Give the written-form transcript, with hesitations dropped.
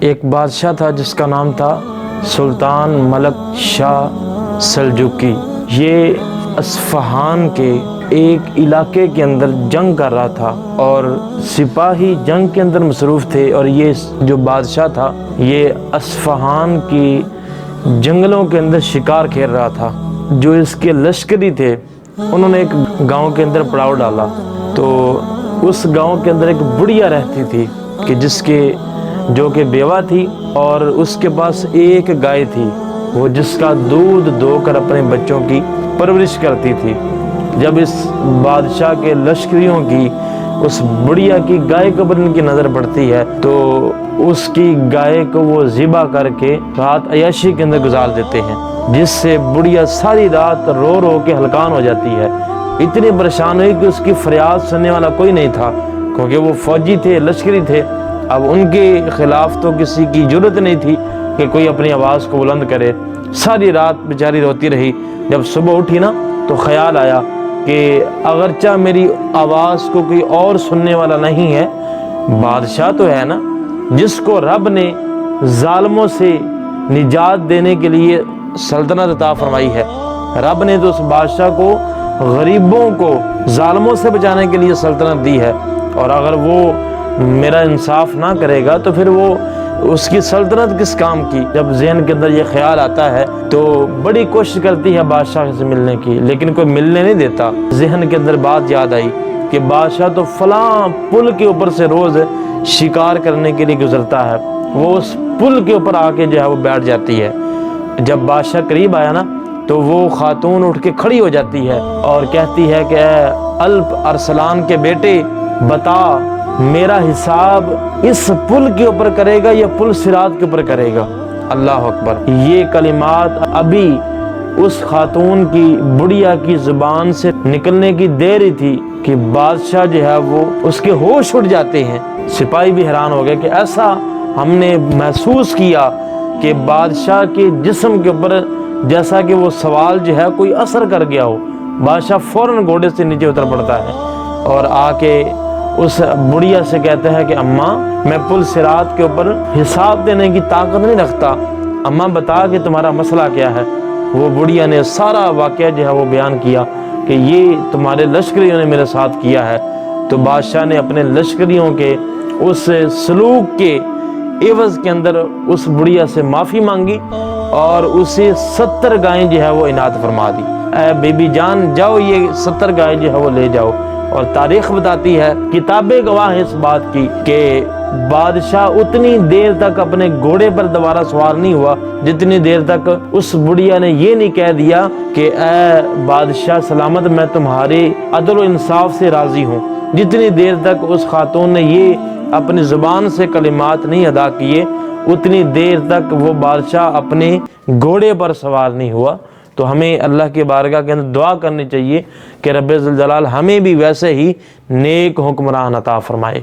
ایک بادشاہ تھا جس کا نام تھا سلطان ملک شاہ سلجوقی۔ یہ اصفہان کے ایک علاقے کے اندر جنگ کر رہا تھا اور سپاہی جنگ کے اندر مصروف تھے، اور یہ جو بادشاہ تھا یہ اصفہان کی جنگلوں کے اندر شکار کھیل رہا تھا۔ جو اس کے لشکری تھے انہوں نے ایک گاؤں کے اندر پڑاؤ ڈالا، تو اس گاؤں کے اندر ایک بڑھیا رہتی تھی کہ جو کہ بیوہ تھی، اور اس کے پاس ایک گائے تھی، وہ جس کا دودھ دو کر اپنے بچوں کی پرورش کرتی تھی۔ جب اس بادشاہ کے لشکریوں کی اس بڑھیا کی گائے کے اوپر ان کی نظر پڑتی ہے تو اس کی گائے کو وہ ذبح کر کے رات عیاشی کے اندر گزار دیتے ہیں، جس سے بڑھیا ساری رات رو رو کے ہلکان ہو جاتی ہے۔ اتنی پریشان ہوئی کہ اس کی فریاد سننے والا کوئی نہیں تھا، کیونکہ وہ فوجی تھے، لشکری تھے۔ اب ان کے خلاف تو کسی کی جرت نہیں تھی کہ کوئی اپنی آواز کو بلند کرے۔ ساری رات بیچاری روتی رہی۔ جب صبح اٹھی نا تو خیال آیا کہ اگرچہ میری آواز کو کوئی اور سننے والا نہیں ہے، بادشاہ تو ہے نا جس کو رب نے ظالموں سے نجات دینے کے لیے سلطنت عطا فرمائی ہے۔ رب نے تو اس بادشاہ کو غریبوں کو ظالموں سے بچانے کے لیے سلطنت دی ہے، اور اگر وہ میرا انصاف نہ کرے گا تو پھر وہ اس کی سلطنت کس کام کی۔ جب ذہن کے اندر یہ خیال آتا ہے تو بڑی کوشش کرتی ہے بادشاہ سے ملنے کی، لیکن کوئی ملنے نہیں دیتا۔ ذہن کے اندر بات یاد آئی کہ بادشاہ تو فلاں پل کے اوپر سے روز شکار کرنے کے لیے گزرتا ہے، وہ اس پل کے اوپر آ کے جو ہے وہ بیٹھ جاتی ہے۔ جب بادشاہ قریب آیا نا تو وہ خاتون اٹھ کے کھڑی ہو جاتی ہے اور کہتی ہے کہ اے الپ ارسلان کے بیٹے، بتا میرا حساب اس پل کے اوپر کرے گا یا پل صراط کے اوپر کرے گا؟ اللہ اکبر۔ یہ کلمات ابھی اس خاتون کی بڑھیا کی زبان سے نکلنے کی دیر ہی تھی کہ بادشاہ جو ہے وہ اس کے ہوش اٹھ جاتے ہیں۔ سپاہی بھی حیران ہو گئے کہ ایسا ہم نے محسوس کیا کہ بادشاہ کے جسم کے اوپر جیسا کہ وہ سوال جو ہے کوئی اثر کر گیا ہو۔ بادشاہ فوراً گھوڑے سے نیچے اتر پڑتا ہے اور آ کے اس بڑھیا سے کہتا ہے کہ اماں، میں پل صراط کے اوپر حساب دینے کی طاقت نہیں رکھتا، اماں بتا کہ تمہارا مسئلہ کیا ہے۔ وہ بڑھیا نے سارا واقعہ جو ہے وہ بیان کیا کہ یہ تمہارے لشکریوں نے میرے ساتھ کیا ہے۔ تو بادشاہ نے اپنے لشکریوں کے اس سلوک کے عوض کے اندر اس بڑھیا سے معافی مانگی اور اسے 70 گائیں جو ہے وہ عنایت فرما دی۔ اے بی بی جان، جاؤ یہ 70 گائیں جو ہے وہ لے جاؤ۔ اور تاریخ بتاتی ہے، کتابیں گواہ ہے اس بات کی کہ بادشاہ اتنی دیر تک اپنے گھوڑے پر دوبارہ سوار نہیں ہوا جتنی دیر تک اس بڑھیا نے یہ نہیں کہہ دیا کہ اے بادشاہ سلامت، میں تمہارے عدل و انصاف سے راضی ہوں۔ جتنی دیر تک اس خاتون نے یہ اپنی زبان سے کلمات نہیں ادا کیے، اتنی دیر تک وہ بادشاہ اپنے گھوڑے پر سوار نہیں ہوا۔ تو ہمیں اللہ کی بارگاہ کے اندر دعا کرنی چاہیے کہ رب ذوالجلال ہمیں بھی ویسے ہی نیک حکمران عطا فرمائے۔